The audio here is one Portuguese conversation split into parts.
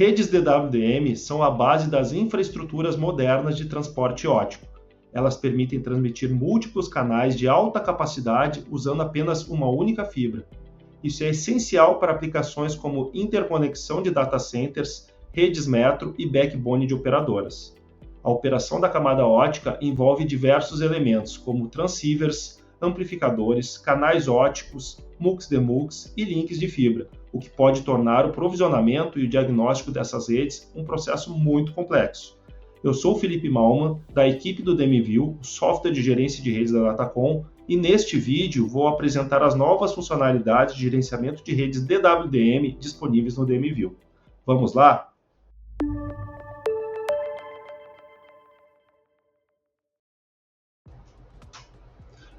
Redes DWDM são a base das infraestruturas modernas de transporte óptico. Elas permitem transmitir múltiplos canais de alta capacidade usando apenas uma única fibra. Isso é essencial para aplicações como interconexão de data centers, redes metro e backbone de operadoras. A operação da camada ótica envolve diversos elementos, como transceivers, amplificadores, canais óticos, MUX-demux e links de fibra, o que pode tornar o provisionamento e o diagnóstico dessas redes um processo muito complexo. Eu sou o Felipe Malman, da equipe do DMView, software de gerência de redes da Datacom, e neste vídeo vou apresentar as novas funcionalidades de gerenciamento de redes DWDM disponíveis no DMView. Vamos lá?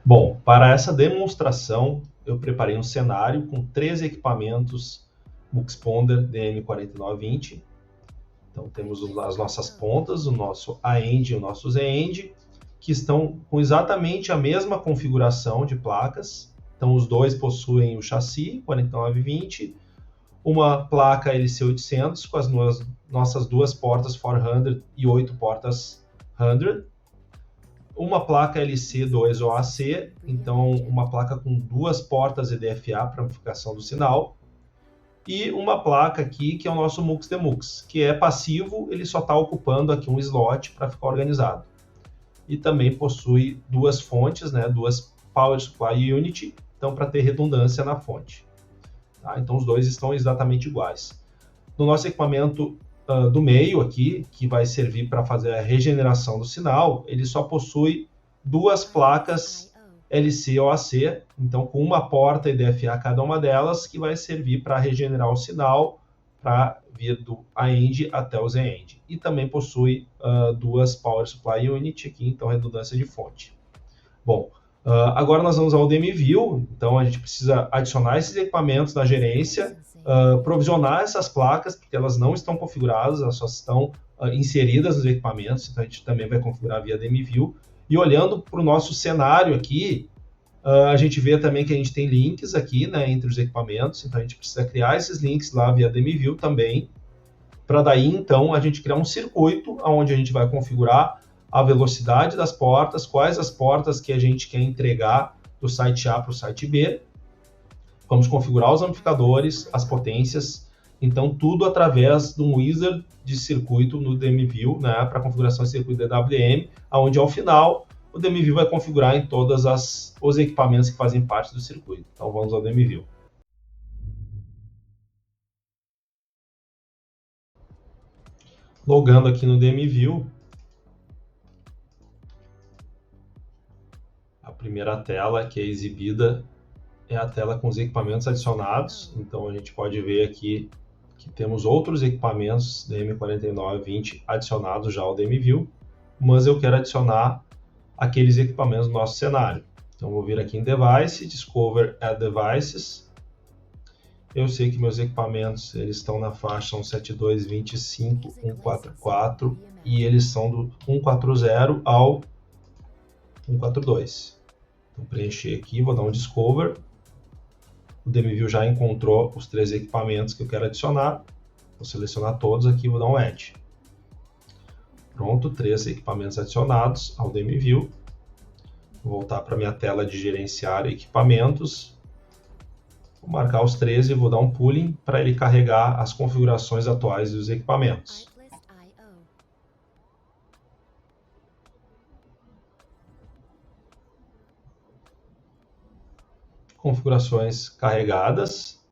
Bom, para essa demonstração eu preparei um cenário com 3 equipamentos Muxponder DM4920. Então temos as nossas pontas, o nosso A-end e o nosso Z-end, que estão com exatamente a mesma configuração de placas. Então os dois possuem o chassi 4920, uma placa LC800 com as nossas duas portas 400 e 8 portas 100, uma placa LC2OAC, então uma placa com 2 portas EDFA para amplificação do sinal, e uma placa aqui que é o nosso MUX-demux, que é passivo, ele só está ocupando aqui um slot para ficar organizado. E também possui 2 fontes, né, 2 Power Supply Unit, então para ter redundância na fonte. Tá? Então os dois estão exatamente iguais. No nosso equipamento do meio aqui, que vai servir para fazer a regeneração do sinal, ele só possui 2 placas LC-OAC, então com uma porta EDFA cada uma delas, que vai servir para regenerar o sinal para vir do A-end até o Z-end. E também possui 2 Power Supply Unit aqui, então redundância de fonte. Bom, agora nós vamos ao DMView, então a gente precisa adicionar esses equipamentos na gerência, provisionar essas placas, porque elas não estão configuradas, elas só estão inseridas nos equipamentos, então a gente também vai configurar via DMView. E olhando para o nosso cenário aqui, a gente vê também que a gente tem links aqui, né, entre os equipamentos, então a gente precisa criar esses links lá via DMView também, para daí então a gente criar um circuito onde a gente vai configurar a velocidade das portas, quais as portas que a gente quer entregar do site A para o site B. Vamos configurar os amplificadores, as potências, então tudo através de um wizard de circuito no DMView, né, para configuração de circuito DWDM, onde ao final o DMView vai configurar em todos os equipamentos que fazem parte do circuito. Então vamos ao DMView. Logando aqui no DMView, a primeira tela que é exibida é a tela com os equipamentos adicionados. Então a gente pode ver aqui que temos outros equipamentos DM4920 adicionados já ao DMView, mas eu quero adicionar aqueles equipamentos no nosso cenário. Então vou vir aqui em Device, Discover Add Devices. Eu sei que meus equipamentos eles estão na faixa 172.25.144 e eles são do 140 ao 142. Então preencher aqui, vou dar um Discover. O DMView já encontrou os 3 equipamentos que eu quero adicionar. Vou selecionar todos aqui e vou dar um Add. Pronto, 3 equipamentos adicionados ao DMView. Vou voltar para a minha tela de gerenciar equipamentos. Vou marcar os 13 e vou dar um pooling para ele carregar as configurações atuais dos equipamentos. Configurações carregadas.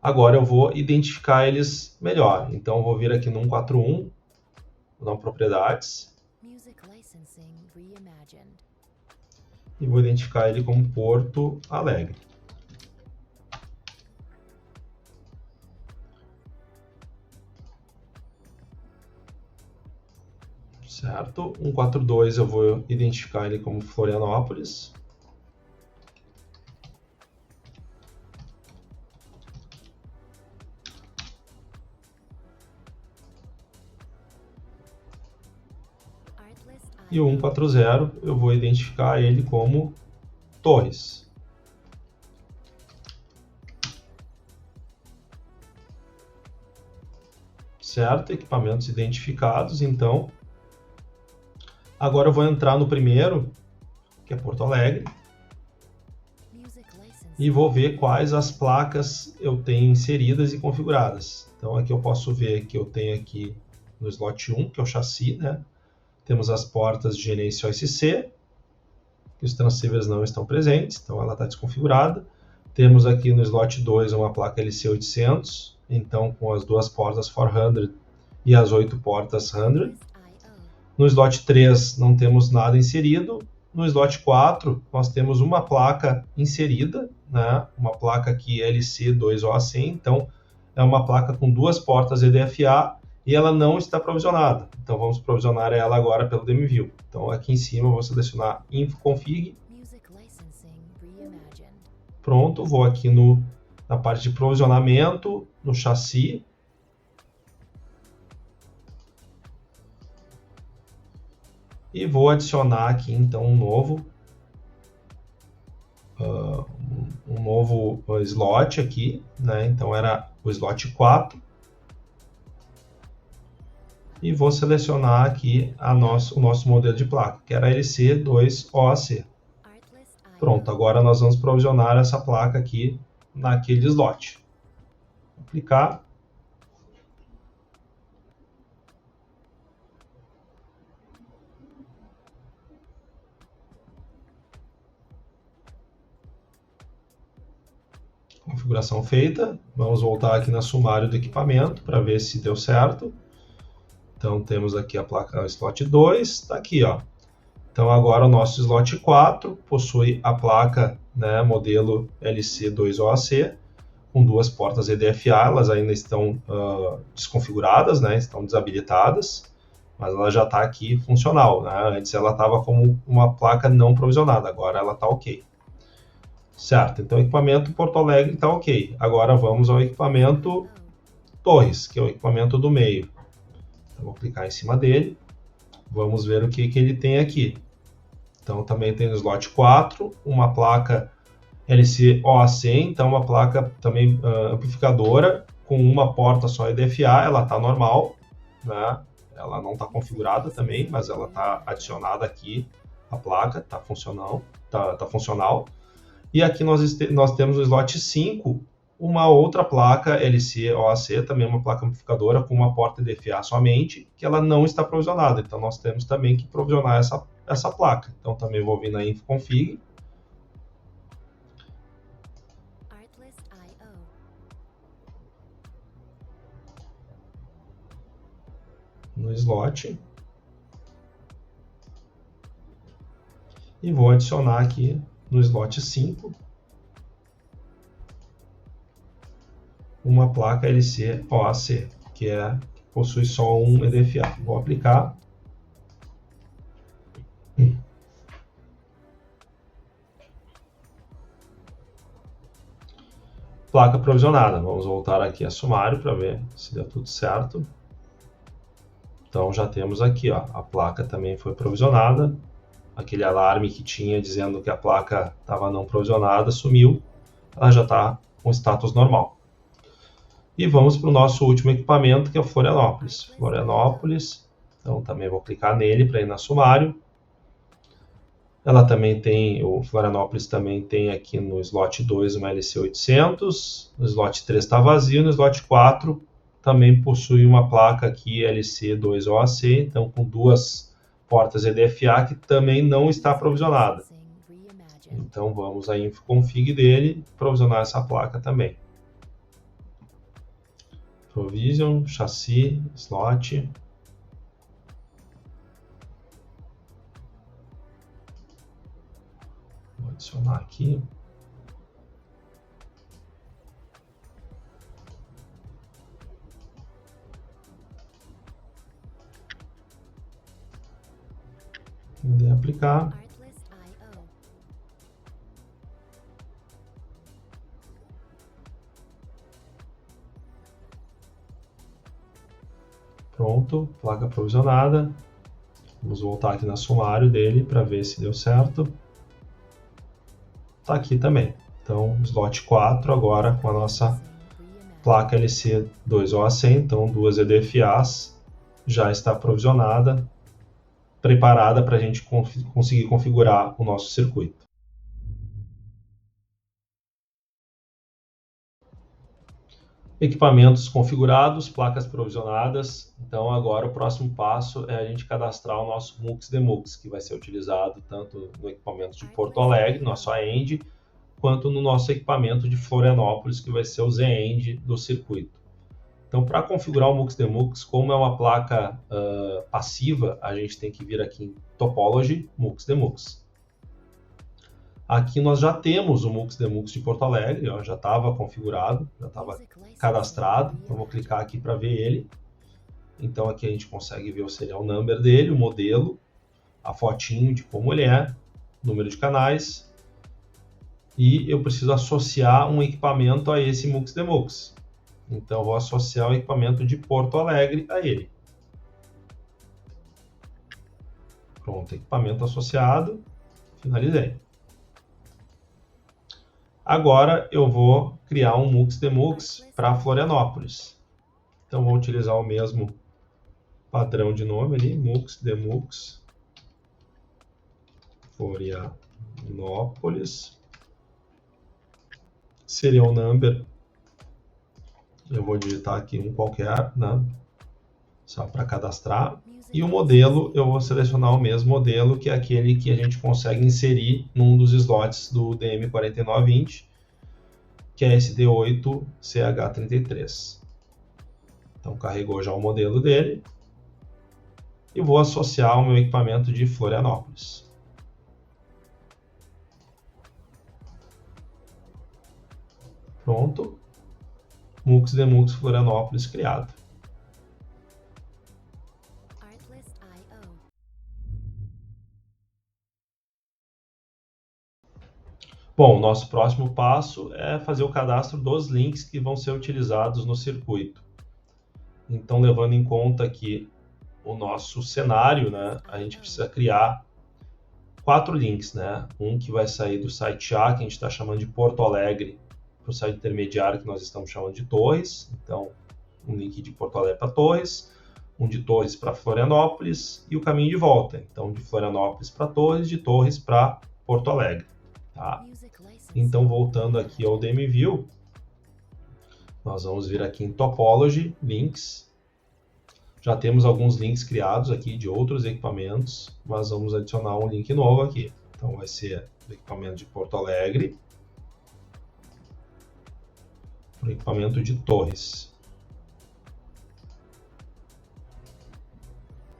Agora eu vou identificar eles melhor. Então eu vou vir aqui no 141, vou dar um propriedades. E vou identificar ele como Porto Alegre. Certo? 142 eu vou identificar ele como Florianópolis. E o 140 eu vou identificar ele como Torres. certo? Equipamentos identificados, então. Agora eu vou entrar no primeiro, que é Porto Alegre, e vou ver quais as placas eu tenho inseridas e configuradas. Então aqui eu posso ver que eu tenho aqui no slot 1, que é o chassi, né? Temos as portas de gerência OSC, que os transceivers não estão presentes, então ela está desconfigurada. Temos aqui no slot 2 uma placa LC800, então com as duas portas 400 e as 8 portas 100. No slot 3 não temos nada inserido. No slot 4 nós temos uma placa inserida, né? Uma placa aqui LC2OAC, então é uma placa com duas portas EDFA e ela não está provisionada. Então vamos provisionar ela agora pelo DMView. Então aqui em cima eu vou selecionar Info Config. Pronto, vou aqui na parte de provisionamento, no chassi. E vou adicionar aqui então um novo slot aqui, né? Então era o slot 4. E vou selecionar aqui o nosso modelo de placa, que era LC2OAC. Pronto, agora nós vamos provisionar essa placa aqui naquele slot. Vou clicar. Configuração feita. Vamos voltar aqui na sumário do equipamento para ver se deu certo. Então temos aqui a placa slot 2, está aqui, ó. Então agora o nosso slot 4 possui a placa, né, modelo LC2OAC, com duas portas EDFA, elas ainda estão desconfiguradas, né, estão desabilitadas, mas ela já está aqui funcional, né? Antes ela estava como uma placa não provisionada, agora ela está ok. Certo, então o equipamento Porto Alegre está ok. Agora vamos ao equipamento Torres, que é o equipamento do meio. Então, vou clicar em cima dele. Vamos ver o que ele tem aqui. Então também tem no slot 4, uma placa LC-OAC, então uma placa também amplificadora, com uma porta só EDFA, ela está normal, né? Ela não está configurada também, mas ela está adicionada aqui, a placa, está funcional. E aqui nós temos no slot 5, uma outra placa LC-OAC, também uma placa amplificadora com uma porta EDFA somente, que ela não está provisionada. Então nós temos também que provisionar essa placa. Então também vou vir na Info Config. No slot. E vou adicionar aqui no slot 5 uma placa LC-OAC, que possui só um EDFA. Vou aplicar. Placa provisionada. Vamos voltar aqui a sumário para ver se deu tudo certo. Então já temos aqui, ó, a placa também foi provisionada. Aquele alarme que tinha dizendo que a placa estava não provisionada sumiu. Ela já está com status normal. E vamos para o nosso último equipamento, que é o Florianópolis. Florianópolis, então também vou clicar nele para ir na sumário. Ela também tem, o Florianópolis também tem aqui no slot 2 uma LC800, no slot 3 está vazio, no slot 4 também possui uma placa aqui LC2OAC, então com duas portas EDFA que também não está provisionada. Então vamos à Info Config dele, provisionar essa placa também. Provision, chassi, slot. Vou adicionar aqui. Vou aplicar. Pronto, placa provisionada. Vamos voltar aqui no sumário dele para ver se deu certo. Está aqui também. Então, slot 4 agora com a nossa placa LC2OAC, então 2 EDFAs, já está provisionada, preparada para a gente conseguir configurar o nosso circuito. Equipamentos configurados, placas provisionadas. Então agora o próximo passo é a gente cadastrar o nosso MUX-DMUX, que vai ser utilizado tanto no equipamento de Porto Alegre, nosso AEND, quanto no nosso equipamento de Florianópolis, que vai ser o Z-End do circuito. Então, para configurar o MUX-DMUX, como é uma placa passiva, a gente tem que vir aqui em Topology, MUX-DMUX. Aqui nós já temos o MUX-DMUX de Porto Alegre, ó, já estava configurado, já estava cadastrado. Então, vou clicar aqui para ver ele. Então, aqui a gente consegue ver o serial number dele, o modelo, a fotinho de como ele é, número de canais. E eu preciso associar um equipamento a esse MUX-DMUX. Então, eu vou associar o equipamento de Porto Alegre a ele. Pronto, equipamento associado, finalizei. Agora eu vou criar um MUX-DMUX para Florianópolis. Então, vou utilizar o mesmo padrão de nome ali, MUX-DMUX Florianópolis. Serial number, eu vou digitar aqui um qualquer, né? Só para cadastrar. E o modelo, eu vou selecionar o mesmo modelo, que é aquele que a gente consegue inserir num dos slots do DM4920, que é esse D8CH33. Então, carregou já o modelo dele. E vou associar o meu equipamento de Florianópolis. Pronto. MUX-DMUX Florianópolis criado. Bom, o nosso próximo passo é fazer o cadastro dos links que vão ser utilizados no circuito. Então, levando em conta aqui o nosso cenário, né, a gente precisa criar 4 links, né? Um que vai sair do site A, que a gente está chamando de Porto Alegre, para o site intermediário, que nós estamos chamando de Torres. Então, um link de Porto Alegre para Torres, um de Torres para Florianópolis e o caminho de volta. Então, de Florianópolis para Torres, de Torres para Porto Alegre. Tá? Então, voltando aqui ao DMView, nós vamos vir aqui em Topology, Links. Já temos alguns links criados aqui de outros equipamentos, mas vamos adicionar um link novo aqui. Então, vai ser o equipamento de Porto Alegre para o equipamento de Torres.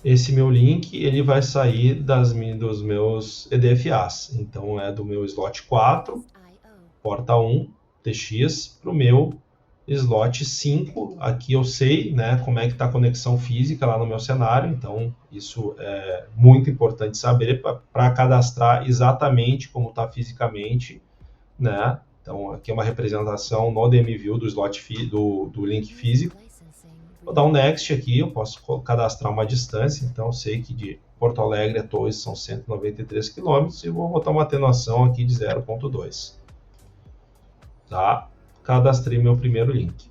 Esse meu link ele vai sair dos meus EDFAs. Então, é do meu slot 4, porta 1, TX, para o meu slot 5. Aqui eu sei, né, como é que está a conexão física lá no meu cenário. Então, isso é muito importante saber para cadastrar exatamente como está fisicamente, né? Então, aqui é uma representação no DMView do slot do link físico. Vou dar um next aqui, eu posso cadastrar uma distância, então eu sei que de Porto Alegre a Torres são 193 km e vou botar uma atenuação aqui de 0.2. Tá? Cadastrei meu primeiro link.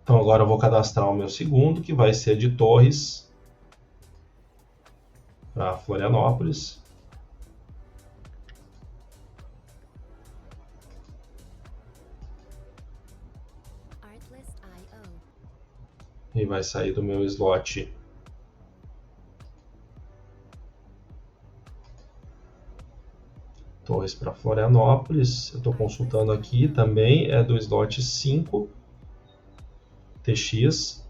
Então agora eu vou cadastrar o meu segundo, que vai ser de Torres para Florianópolis. E vai sair do meu slot Torres para Florianópolis. Eu estou consultando aqui também, é do slot 5 TX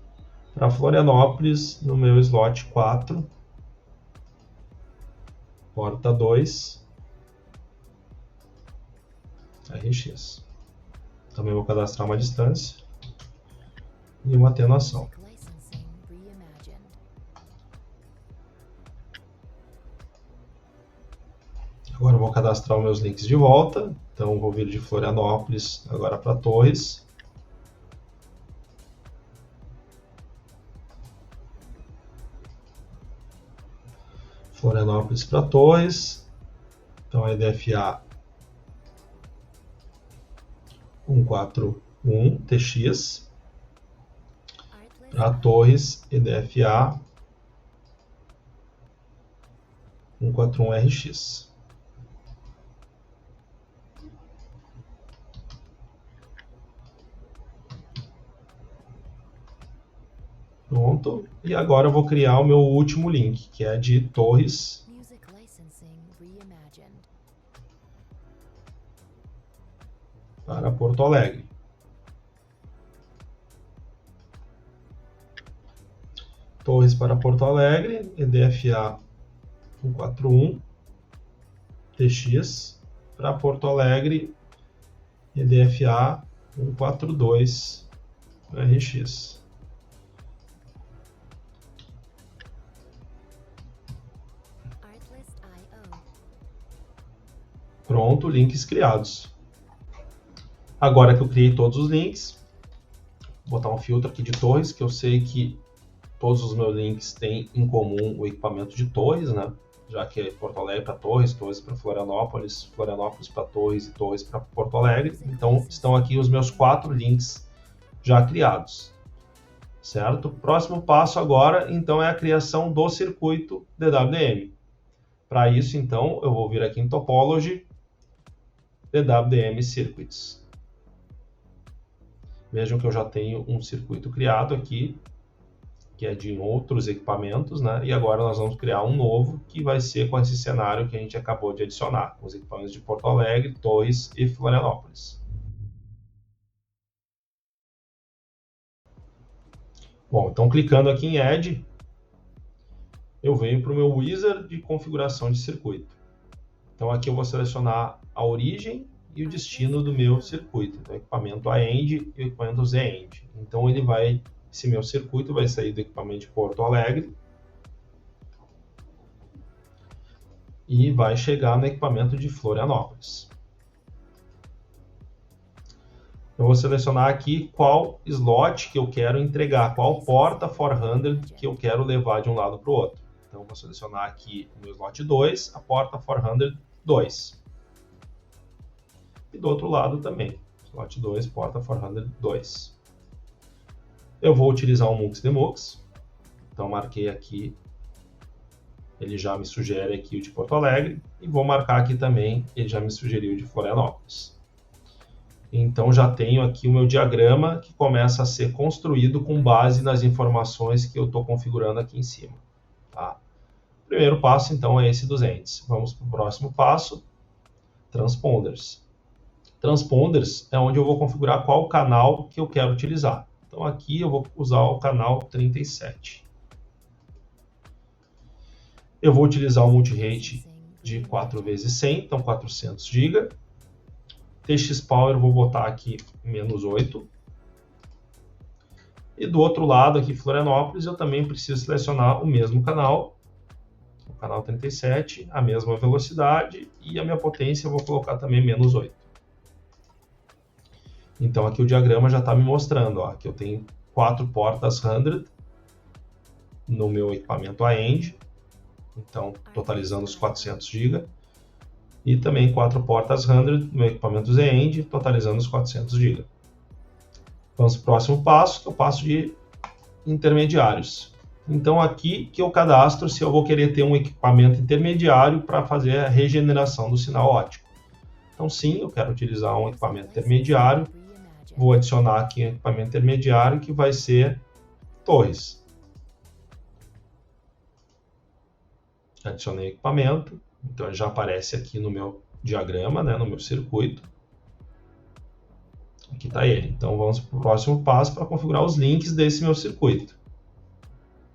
para Florianópolis no meu slot 4, porta 2 RX. Também vou cadastrar uma distância e uma atenuação. Agora eu vou cadastrar os meus links de volta. Então vou vir de Florianópolis agora para Torres. Florianópolis para Torres. Então a EDFA 143 1 TX para Torres EDFA 141RX. Pronto. E agora eu vou criar o meu último link, que é de Torres para Porto Alegre. Torres para Porto Alegre, EDFA 141 TX para Porto Alegre, EDFA 142 RX. Pronto, links criados. Agora que eu criei todos os links, vou botar um filtro aqui de Torres, que eu sei que todos os meus links têm em comum o equipamento de Torres, né? Já que é Porto Alegre para Torres, Torres para Florianópolis, Florianópolis para Torres e Torres para Porto Alegre. Então, estão aqui os meus 4 links já criados, certo? Próximo passo agora, então, é a criação do circuito DWDM. Para isso, então, eu vou vir aqui em Topology, DWDM Circuits. Vejam que eu já tenho um circuito criado aqui, que é de outros equipamentos, né? E agora nós vamos criar um novo, que vai ser com esse cenário que a gente acabou de adicionar, com os equipamentos de Porto Alegre, Torres e Florianópolis. Bom, então clicando aqui em Add, eu venho para o meu Wizard de configuração de circuito. Então aqui eu vou selecionar a origem e o destino do meu circuito. Então, equipamento A-End e o equipamento Z-End. Então esse meu circuito vai sair do equipamento de Porto Alegre e vai chegar no equipamento de Florianópolis. Eu vou selecionar aqui qual slot que eu quero entregar, qual porta 400 que eu quero levar de um lado para o outro. Então, eu vou selecionar aqui o meu slot 2, a porta 400 2. E do outro lado também, slot 2, porta 400 2. Eu vou utilizar o MUX Demux, então marquei aqui, ele já me sugere aqui o de Porto Alegre, e vou marcar aqui também, ele já me sugeriu o de Florianópolis. Então já tenho aqui o meu diagrama que começa a ser construído com base nas informações que eu estou configurando aqui em cima. Tá? O primeiro passo então é esse dos ends. Vamos para o próximo passo, transponders. Transponders é onde eu vou configurar qual canal que eu quero utilizar. Então aqui eu vou usar o canal 37. Eu vou utilizar o multirate de 4 vezes 100, então 400 GB. TX Power eu vou botar aqui -8. E do outro lado aqui, Florianópolis, eu também preciso selecionar o mesmo canal, o canal 37, a mesma velocidade e a minha potência eu vou colocar também -8. Então aqui o diagrama já está me mostrando, ó, que eu tenho 4 portas 100 no meu equipamento A-End, então totalizando os 400 GB. E também 4 portas 100 no meu equipamento Z-End, totalizando os 400 GB. Vamos para o próximo passo, que é o passo de intermediários. Então aqui que eu cadastro se eu vou querer ter um equipamento intermediário para fazer a regeneração do sinal óptico. Então sim, eu quero utilizar um equipamento intermediário. Vou adicionar aqui um equipamento intermediário que vai ser Torres. Adicionei equipamento. Então, ele já aparece aqui no meu diagrama, né, no meu circuito. Aqui está ele. Então, vamos para o próximo passo para configurar os links desse meu circuito.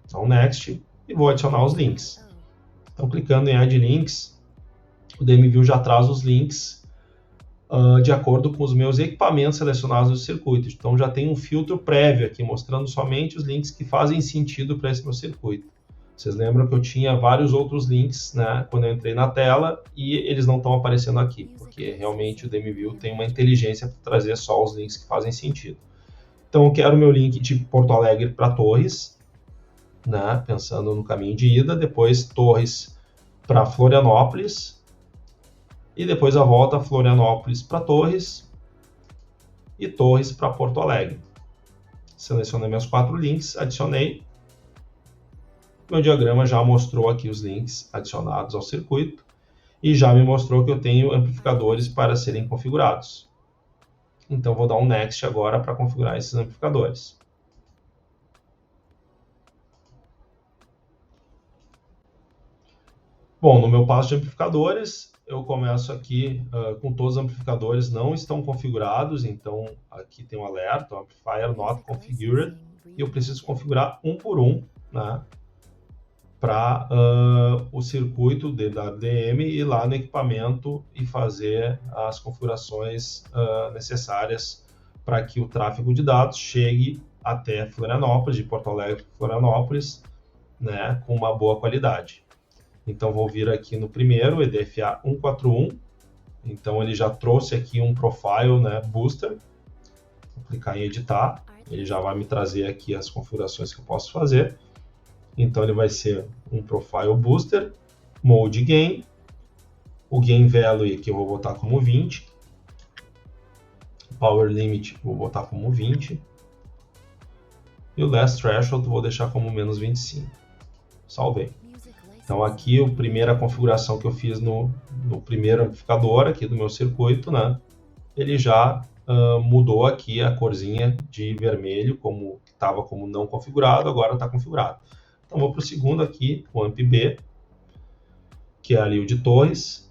Então, Next, e vou adicionar os links. Então, clicando em Add Links, o DMView já traz os links de acordo com os meus equipamentos selecionados no circuito. Então, já tem um filtro prévio aqui, mostrando somente os links que fazem sentido para esse meu circuito. Vocês lembram que eu tinha vários outros links, né, quando eu entrei na tela e eles não estão aparecendo aqui, porque realmente o DMView tem uma inteligência para trazer só os links que fazem sentido. Então eu quero meu link de Porto Alegre para Torres, né, pensando no caminho de ida, depois Torres para Florianópolis e depois a volta Florianópolis para Torres e Torres para Porto Alegre. Selecionei meus 4 links, adicionei. Meu diagrama já mostrou aqui os links adicionados ao circuito e já me mostrou que eu tenho amplificadores para serem configurados. Então vou dar um Next agora para configurar esses amplificadores. Bom, no meu passo de amplificadores, eu começo aqui com todos os amplificadores não estão configurados, então aqui tem um alerta, Amplifier Not Configured, e eu preciso configurar um por um, né, para o circuito DWDM ir lá no equipamento e fazer as configurações necessárias para que o tráfego de dados chegue até Florianópolis, de Porto Alegre para Florianópolis, né, com uma boa qualidade. Então, vou vir aqui no primeiro, EDFA 141. Então, ele já trouxe aqui um profile, né, booster. Vou clicar em editar. Ele já vai me trazer aqui as configurações que eu posso fazer. Então, ele vai ser um profile booster, mode gain. O gain value aqui eu vou botar como 20. Power limit vou botar como 20. E o last threshold vou deixar como menos 25. Salvei. Então aqui a primeira configuração que eu fiz no primeiro amplificador aqui do meu circuito, né? Ele já mudou aqui a corzinha de vermelho, como estava como não configurado, agora está configurado. Então vou para o segundo aqui, o amp B, que é ali o de Torres.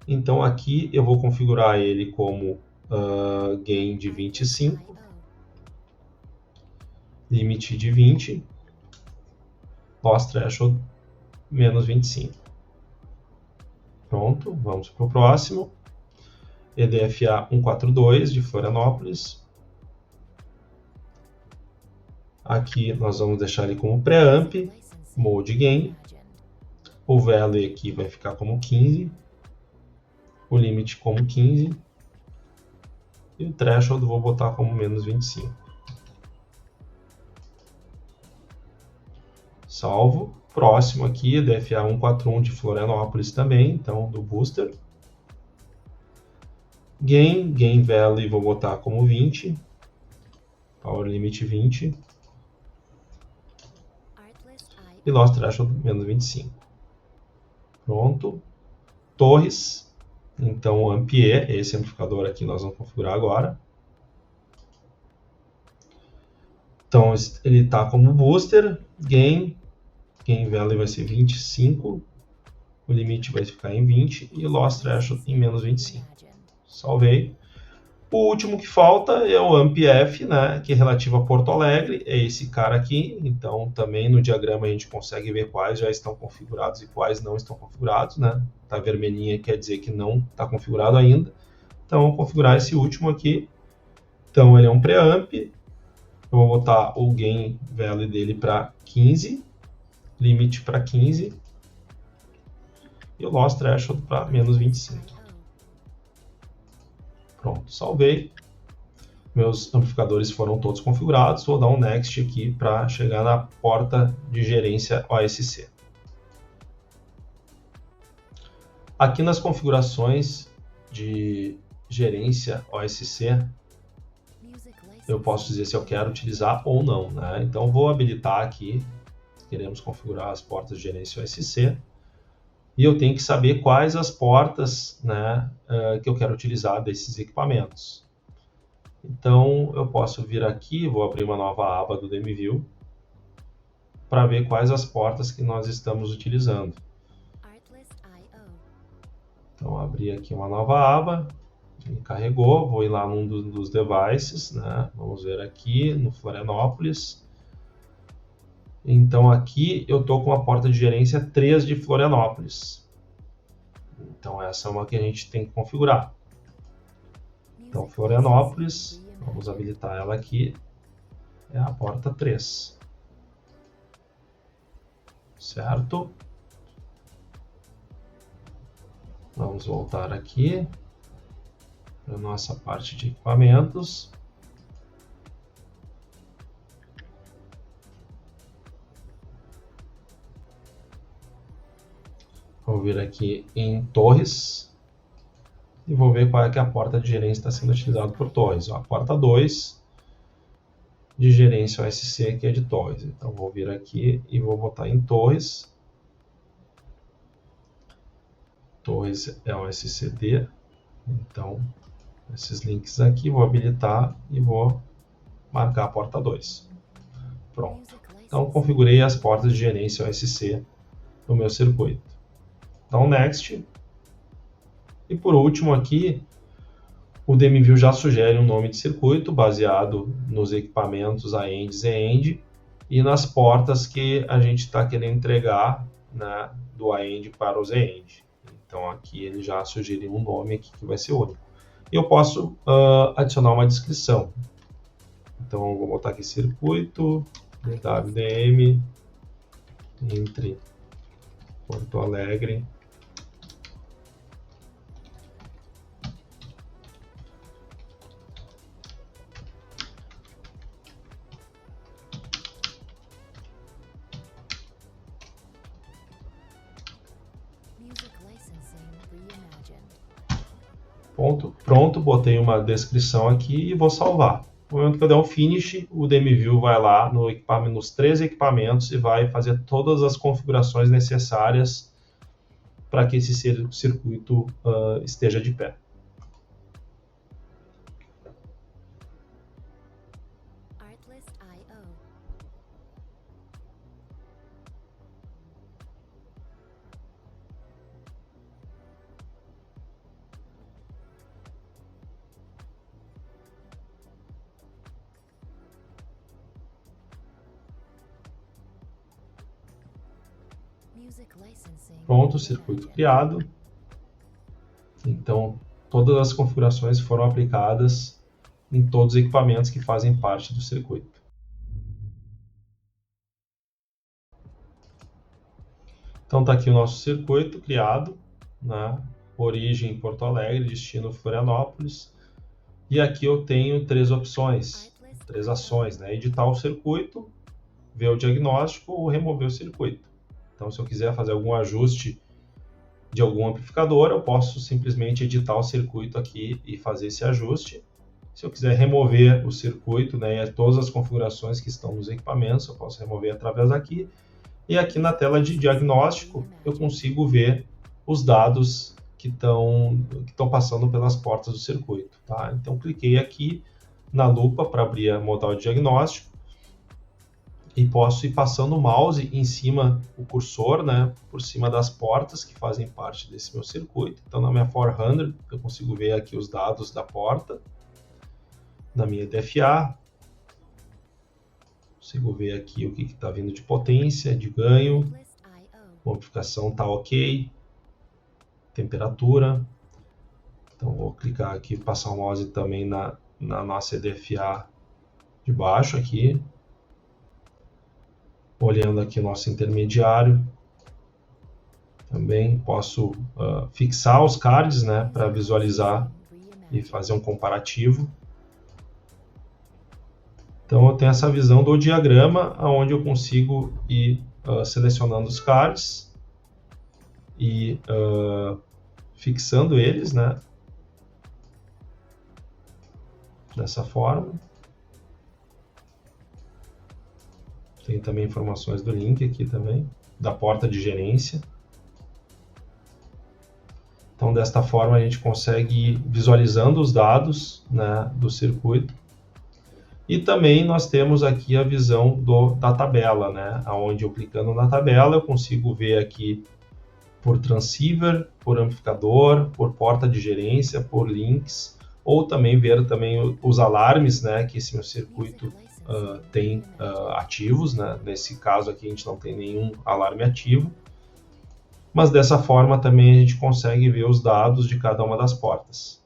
Então aqui eu vou configurar ele como gain de 25, limit de 20, loss threshold menos 25. Pronto, vamos para o próximo. EDFA 142 de Florianópolis. Aqui nós vamos deixar ele como preamp, mode gain. O value aqui vai ficar como 15. O limit como 15. E o threshold vou botar como menos 25. Salvo. Próximo aqui, EDFA 141 de Florianópolis também, então do booster. Gain value vou botar como 20. Power limit 20. E loss threshold menos 25. Pronto. Torres. Então o Ampere, esse amplificador aqui nós vamos configurar agora. Então ele está como booster. Gain value vai ser 25, o limite vai ficar em 20 e o loss threshold em menos 25. Salvei. O último que falta é o AmpF, né, que é relativo a Porto Alegre, é esse cara aqui. Então também no diagrama a gente consegue ver quais já estão configurados e quais não estão configurados, né? Tá vermelhinha quer dizer que não está configurado ainda. Então vou configurar esse último aqui. Então ele é um preamp. Eu vou botar o gain value dele para 15. Limite para 15 e o loss threshold para menos 25. Pronto, salvei. Meus amplificadores foram todos configurados. Vou dar um Next aqui para chegar na porta de gerência OSC. Aqui nas configurações de gerência OSC, eu posso dizer se eu quero utilizar ou não, né? Então vou habilitar aqui. Queremos configurar as portas de gerência OSC e eu tenho que saber quais as portas, né, que eu quero utilizar desses equipamentos. Então eu posso vir aqui, vou abrir uma nova aba do DMView para ver quais as portas que nós estamos utilizando. Então abri aqui uma nova aba, ele carregou, vou ir lá num dos devices, né? Vamos ver aqui no Florianópolis. Então aqui eu estou com a porta de gerência 3 de Florianópolis. Então essa é uma que a gente tem que configurar. Então Florianópolis, vamos habilitar ela aqui, é a porta 3. Certo? Vamos voltar aqui para a nossa parte de equipamentos. Vou vir aqui em Torres, e vou ver qual é que a porta de gerência está sendo utilizada por Torres. A porta 2 de gerência OSC, que é de Torres. Então vou vir aqui e vou botar em Torres. Torres é OSCD. Então, esses links aqui, vou habilitar e vou marcar a porta 2. Pronto. Então, configurei as portas de gerência OSC no meu circuito. Então, Next. E por último aqui, o DMView já sugere um nome de circuito baseado nos equipamentos AEND, ZEND e nas portas que a gente está querendo entregar, né, do AEND para o ZEND. Então aqui ele já sugeriu um nome aqui que vai ser único. E eu posso adicionar uma descrição. Então eu vou botar aqui circuito DWDM entre Porto Alegre Pronto, botei uma descrição aqui e vou salvar. No momento que eu der um finish, o DMView vai lá no equipamento, nos 3 equipamentos e vai fazer todas as configurações necessárias para que esse circuito esteja de pé. Pronto, o circuito criado. Então, todas as configurações foram aplicadas em todos os equipamentos que fazem parte do circuito. Então, está aqui o nosso circuito criado, né? Origem Porto Alegre, destino Florianópolis. E aqui eu tenho 3 opções, 3 ações, né? Editar o circuito, ver o diagnóstico ou remover o circuito. Então, se eu quiser fazer algum ajuste de algum amplificador, eu posso simplesmente editar o circuito aqui e fazer esse ajuste. Se eu quiser remover o circuito, né, e todas as configurações que estão nos equipamentos, eu posso remover através daqui. E aqui na tela de diagnóstico, eu consigo ver os dados que estão passando pelas portas do circuito. Tá? Então, cliquei aqui na lupa para abrir a modal de diagnóstico. E posso ir passando o mouse em cima, o cursor, né, por cima das portas que fazem parte desse meu circuito. Então, na minha 400, eu consigo ver aqui os dados da porta. Na minha DFA, consigo ver aqui o que está vindo de potência, de ganho. A amplificação está ok. Temperatura. Então, vou clicar aqui, passar o mouse também na nossa EDFA de baixo aqui. Olhando aqui o nosso intermediário, também posso fixar os cards, né, para visualizar e fazer um comparativo. Então eu tenho essa visão do diagrama, onde eu consigo ir selecionando os cards e fixando eles, né, dessa forma. Tem também informações do link aqui também, da porta de gerência. Então, desta forma, a gente consegue ir visualizando os dados, né, do circuito. E também nós temos aqui a visão da tabela, né, onde eu clicando na tabela, eu consigo ver aqui por transceiver, por amplificador, por porta de gerência, por links, ou também ver também os alarmes, né, que esse meu circuito tem ativos, né? Nesse caso aqui a gente não tem nenhum alarme ativo, mas dessa forma também a gente consegue ver os dados de cada uma das portas,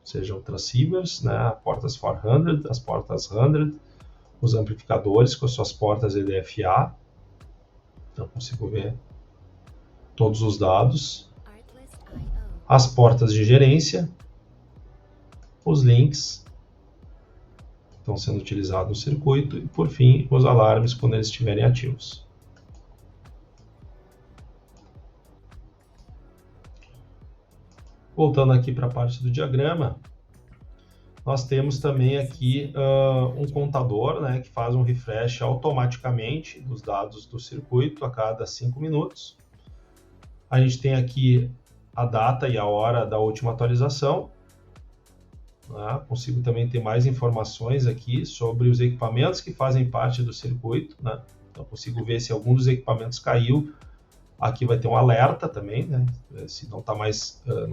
sejam transceivers, né? Portas 400, as portas 100, os amplificadores com as suas portas EDFA, então consigo ver todos os dados, as portas de gerência, os links estão sendo utilizados no circuito e, por fim, os alarmes quando eles estiverem ativos. Voltando aqui para a parte do diagrama, nós temos também aqui um contador, né, que faz um refresh automaticamente dos dados do circuito a cada 5 minutos. A gente tem aqui a data e a hora da última atualização. Né? Consigo também ter mais informações aqui sobre os equipamentos que fazem parte do circuito. Né? Então, consigo ver se algum dos equipamentos caiu. Aqui vai ter um alerta também, né? Se não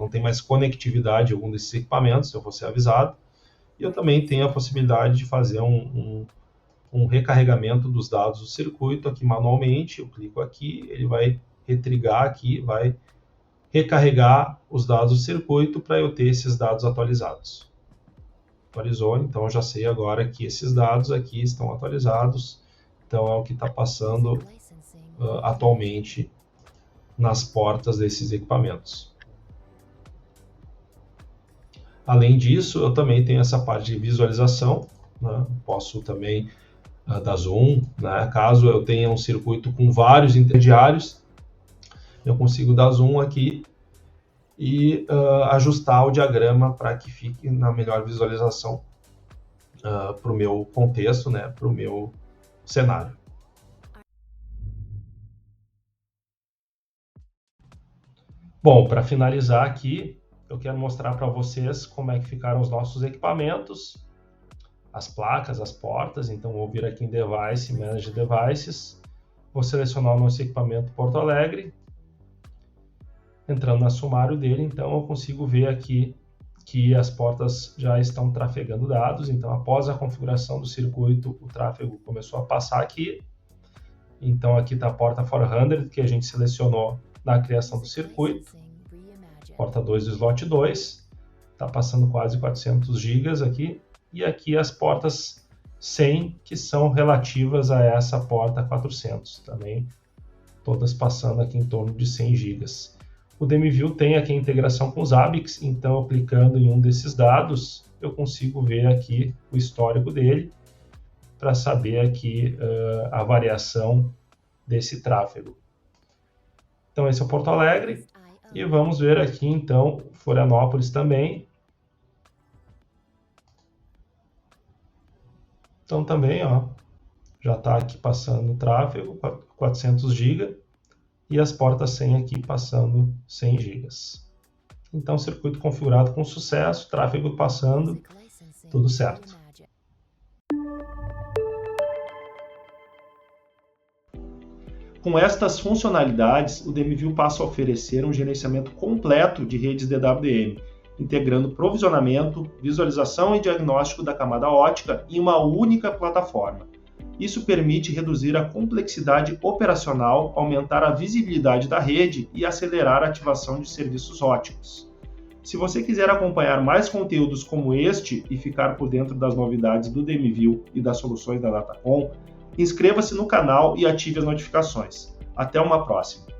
tem mais conectividade em algum desses equipamentos, eu vou ser avisado. E eu também tenho a possibilidade de fazer um recarregamento dos dados do circuito aqui manualmente. Eu clico aqui, ele vai retrigar aqui, vai recarregar os dados do circuito para eu ter esses dados atualizados. Atualizou, então eu já sei agora que esses dados aqui estão atualizados. Então é o que está passando atualmente nas portas desses equipamentos. Além disso, eu também tenho essa parte de visualização, né? Posso também dar zoom, né? Caso eu tenha um circuito com vários intermediários, eu consigo dar zoom aqui e ajustar o diagrama para que fique na melhor visualização para o meu contexto, né? Para o meu cenário. Bom, para finalizar aqui, eu quero mostrar para vocês como é que ficaram os nossos equipamentos, as placas, as portas. Então, vou vir aqui em Device, Manage Devices, vou selecionar o nosso equipamento Porto Alegre. Entrando no sumário dele, então eu consigo ver aqui que as portas já estão trafegando dados. Então, após a configuração do circuito, o tráfego começou a passar aqui. Então, aqui está a porta 400, que a gente selecionou na criação do circuito. Porta 2 do slot 2, está passando quase 400 GB aqui. E aqui as portas 100, que são relativas a essa porta 400, também todas passando aqui em torno de 100 GB. O DMView tem aqui a integração com os ABICs, então eu clicando em um desses dados, eu consigo ver aqui o histórico dele, para saber aqui a variação desse tráfego. Então esse é o Porto Alegre, e vamos ver aqui então Florianópolis também. Então também, ó, já está aqui passando o tráfego, 400 GB, e as portas 100 aqui passando 100 GB. Então circuito configurado com sucesso, tráfego passando, tudo certo. Com estas funcionalidades, o DMView passa a oferecer um gerenciamento completo de redes DWDM, integrando provisionamento, visualização e diagnóstico da camada ótica em uma única plataforma. Isso permite reduzir a complexidade operacional, aumentar a visibilidade da rede e acelerar a ativação de serviços óticos. Se você quiser acompanhar mais conteúdos como este e ficar por dentro das novidades do DMView e das soluções da Datacom, inscreva-se no canal e ative as notificações. Até uma próxima!